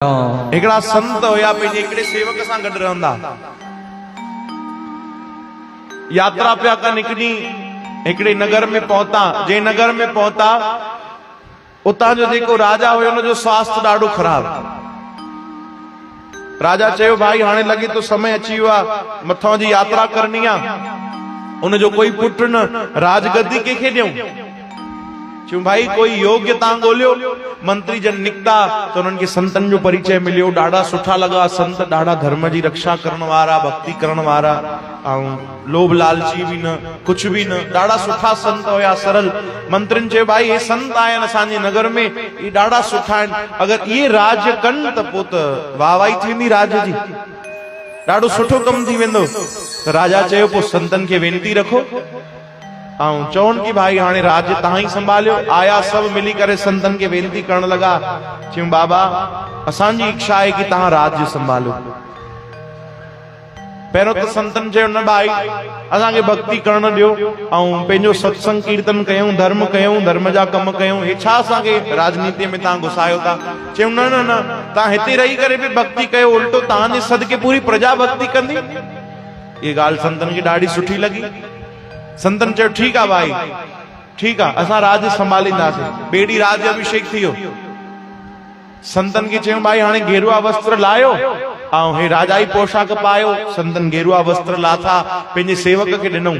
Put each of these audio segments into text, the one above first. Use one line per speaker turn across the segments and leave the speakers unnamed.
हिकिड़ा संत हुया पंहिंजे हिकिड़े सेवक सां गॾु रहंदा, यात्रा पिया कनि। हिकु ॾींहुं हिकिड़े नगर में पहुता। जंहिं नगर में पहुता उतां जो जेको राजा हुयो हुनजो स्वास्थ्य ॾाढो ख़राब। राजा चयो भाई हाणे लॻे थो समय अची वियो आहे, मथां जी यात्रा करणी आहे, उनजो कोई पुट न, राजगद्दी कंहिंखे ॾियूं? चयूं भाई कोई योग्य तव्हां ॻोल्हियो। मंत्री जन निकिता त उन्हनि खे संतनि जो परिचय मिलियो, ॾाढा सुठा लॻा संत, ॾाढा धर्म जी रक्षा करण वारा, भक्ति करण वारा, ऐं लोभ लालची बि न, कुझु बि न, ॾाढा सुठा संत हुया, सरल। मंत्रियुनि चयो भाई हे संत आहिनि असांजे नगर में, ये ॾाढा सुठा आहिनि, अगरि इहे राज कनि त पोइ त वाहवाही थींदी राज जी, ॾाढो सुठो कमु थी वेंदो। त राजा चयो पोइ संतनि खे वेनती रखो ऐं चवनि की भाई हाणे राज्य तव्हां ई संभालियो। आया सभु मिली करे संतनि खे वेनती करण लॻा। चयूं बाबा असांजी इच्छा आहे कि तव्हां राज्य संभालो। पहिरियों त संतनि चयो न भाई असांखे भक्ति करण ॾियो ऐं पंहिंजो सत्संग कीर्तन कयूं, धर्म कयूं, धर्म जा कम कयूं, हे छा असांखे राजनीतिअ में तव्हां घुसायो था? चयूं न न न, तव्हां हिते रही करे बि भक्ति कयो, उल्टो तव्हांजे सदके पूरी प्रजा भक्ति कंदी। इहा ॻाल्हि संतनि खे ॾाढी सुठी लॻी। संतन चयो ठीकु आहे भाई, ठीकु आहे, असां राज्य संभालींदासीं। ॿेड़ी राज्य अभिषेक थी वियो। संतन खे चयूं भाई हाणे गेरुआ वस्त्र लायो ऐं हे राजाई पोशाक पायो। संतन गेरुआ वस्त्र लाथा, पंहिंजे सेवक खे ॾिनऊं।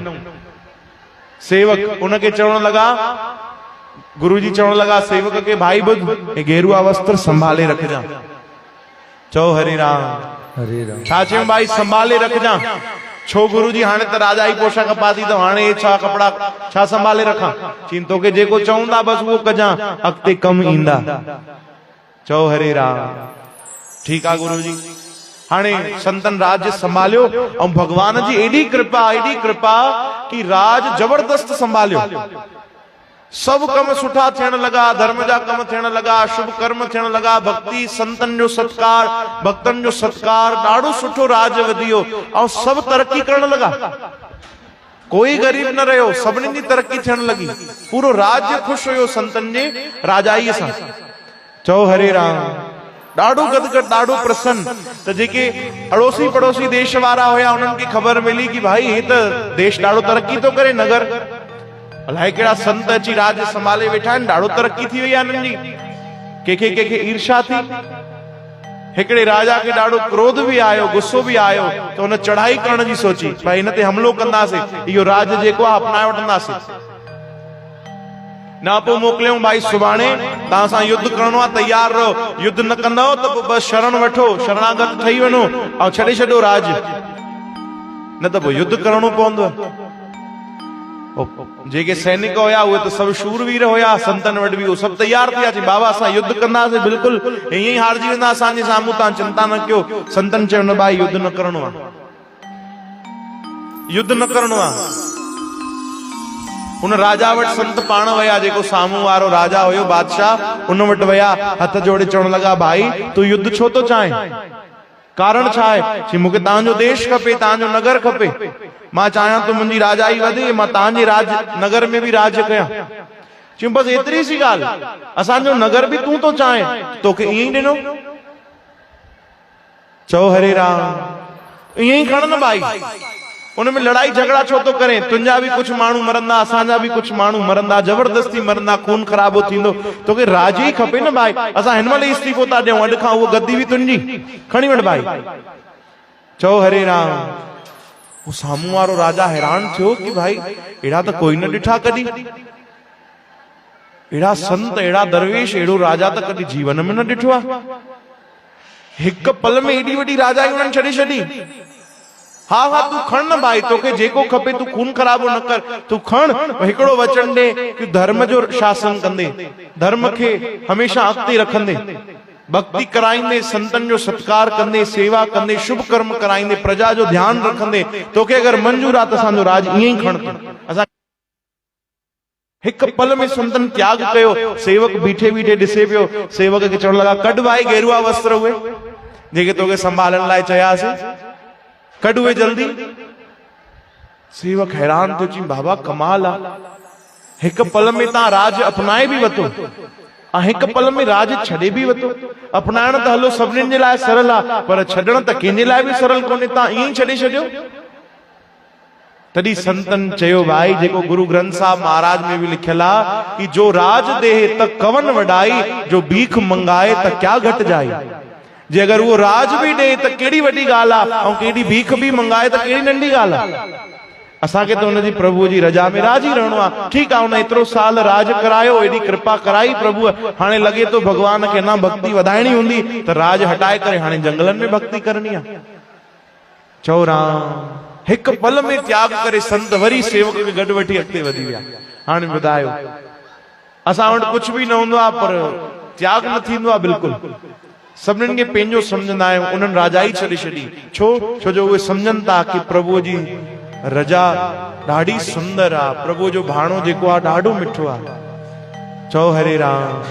सेवक उनखे चवण लॻा, गुरुजी चवण लॻा सेवक खे भाई ॿुध, हे गेरुआ वस्त्र संभाले रखजां। चओ हरे राम हरे राम। छा चयूं भाई संभाले रखजां? छो गुरुजी हाणे त राजा ई पोशाक पाती, त हाणे हे छा कपड़ा छा संभाले रखां? चईं तोखे जेको चवंदा बस उहो कजां, अॻिते कम ईंदा। चओ हरे राम। ठीकु आहे गुरुजी। हाणे संतन राज्य संभालियो ऐं भगवान जी एडी कृपा कि राज जबरदस्त संभालियो। सब कम सुठा थियण लगा, धर्म जा कम थियण लगा, शुभ कर्म थियण लगा, भक्ति संतन जो सत्कार, भक्तन जो सत्कार, ॾाढो सुठो राज वधियो ऐं सब तरक्की करण लगा। कोई गरीब न रहियो, सभिनी जी तरक्की थियण लगी। पूरो राज्य खुश हुयो संतन जे राजाईअ सां। चओ हरे राम। ॾाढो गदगद, ॾाढो प्रसन्न। त जेके अड़ोसी पड़ोसी देश वारा हुया उन्हनि खे ख़बर मिली कि भाई हे त देश ॾाढो तरक्की थो करे, नगर अलाए कहिड़ा संत अची राज्य संभाले वेठा आहिनि, ॾाढो तरक्की थी वई आहे हिननि जी। कंहिंखे ईर्षा थी। हिकिड़े राजा खे ॾाढो क्रोध बि आयो, गुस्सो बि आयो, त हुन चढ़ाई करण जी सोची, भाई हिन ते हमलो कंदासीं, इहो राज जेको आहे अपनाए वठंदासीं। न पोइ मोकिलियऊं भाई सुभाणे तव्हां सां युद्ध करणो आहे, तैयार रहो, युद्ध न कंदव त पोइ बसि शरण वठो, शरणागत ठही वञो ऐं छॾे छॾियो राज, न त पोइ युद्ध करणो पवंदो। जेके सैनिक हुया उहे त सभु शूरवीर हुया, संतन वटि बि उहे सभु तैयार थिया। चई बाबा असां युद्ध कंदासीं, बिल्कुलु ईअं ई हारजी वेंदा असांजे साम्हूं, तव्हां चिंता न कयो। संतन चयो न भाई युद्ध न करणो आहे, युद्ध न करणो आहे। उन राजा वटि संत पाण विया, जेको साम्हूं वारो राजा हुयो बादशाह, उन वटि विया, हथ जोड़े चवण लॻा भाई तूं युद्ध छो थो चाहे? कारण छा आहे? चई मूंखे तव्हांजो देश खपे, तव्हांजो नगर खपे। मां चाहियां तो मुंहिंजी राजाई वधे, मां तव्हांजे राज नगर में बि राज कयां। चयूं बसि एतिरी सी ॻाल्हि, असांजो नगर बि तूं थो चाहे, तोखे ईअं ई ॾिनो। चओ हरे राम। ईअं ई खण न भाई, उनमें लड़ाई झगड़ा छो थो करे? तुंहिंजा बि कुझु माण्हू मरंदा, असांजा बि कुझु माण्हू मरंदा, जबरदस्ती मरंदा, खून खराबो थींदो, तोखे राज ई खपे न भाई। असां हिन महिल इस्तीफ़ो था ॾियूं, अॼु खां उहो गद्दी बि तुंहिंजी, खणी वठ भाई। चओ हरे राम। वो साम्हूं वारो राजा हैरान थियो कि भाई अहिड़ा त कोई न ॾिठा कॾहिं, अहिड़ा संत, अहिड़ा दरवेश, अहिड़ो राजा त कॾहिं जीवन में न ॾिठो आहे। हिकु पल में एॾी वॾी राजाई उन्हनि छॾे छॾी। हा हा तूं खण न भाई, तोखे जेको खपे, तूं खून खराबो न कर, तूं खण। हिकिड़ो वचन ॾे कि धर्म जो शासन कंदे, धर्म खे हमेशा अॻिते रखंदे, भक्ति कराईंदे, संतन जो सत्कार कंदे, सेवा कंदे, शुभ कर्म कराईंदे, प्रजा जो ध्यान रखंदे, तोखे अगरि मंजूर आहे त असांजो राज ईअं ई खण। असां हिकु पल में संतन त्याग कयो। सेवक बीठे बीठे ॾिसे पियो, सेवक खे चवण लॻा कढ भाई गेरुआ वस्त्र उहे जेके तोखे संभालण लाइ चयासीं, कढ उहे जल्दी। सेवक हैरान थियो, चई बाबा कमाल आहे, हिकु पल में तव्हां राज अपनाए बि वतो। हिक पल में राज छॾे भी वतो। अपनाइण त हलो सभिनीनि जे लाइ सरल आहे, पर छॾण त कंहिंजे लाइ बि सरल कोन्हे। तव्हां ईअं ई छॾे छॾियो। तॾहिं संतन चयो भाई, जेको गुरु ग्रंथ साहिब महाराज में भी लिखियल आहे कि जो राज दे त कवन वॾाई, जो भीख मंगाए त क्या घट जाए। जे अगर वो राज भी दे त केड़ी वॾी ॻाल्हि आहे, ऐं केड़ी भीख भी मंगाए त केड़ी नंढी ॻाल्हि आहे। असांखे त उनजी प्रभु जी रजा में राजी रहणो आहे। ठीक आहे, उन एतिरो साल राज करायो, एडी कृपा कराई प्रभु, हाणे लगे तो भगवान के ना भक्ति वधाइणी हूंदी त राज हटाए करे हाणे जंगलन में भक्ति करनी आहे। चओ राम। एक पल में त्याग करे संत वरी सेवक के गड वठी अॻिते वधी विया। हाणे ॿुधायो, असां वटि कुछ भी न हूंदो आहे, पर त्याग न थींदो आहे बिल्कुल। सभिनीनि खे पंहिंजो सम्झंदा आहियूं, उन्हनि राजाई छॾे छॾी। छो जो उहे सम्झनि था कि प्रभु जी रजा ॾाढी सुंदर आहे, प्रभु जो भाणो जेको आहे ॾाढो मिठो आहे। चओ हरे राम।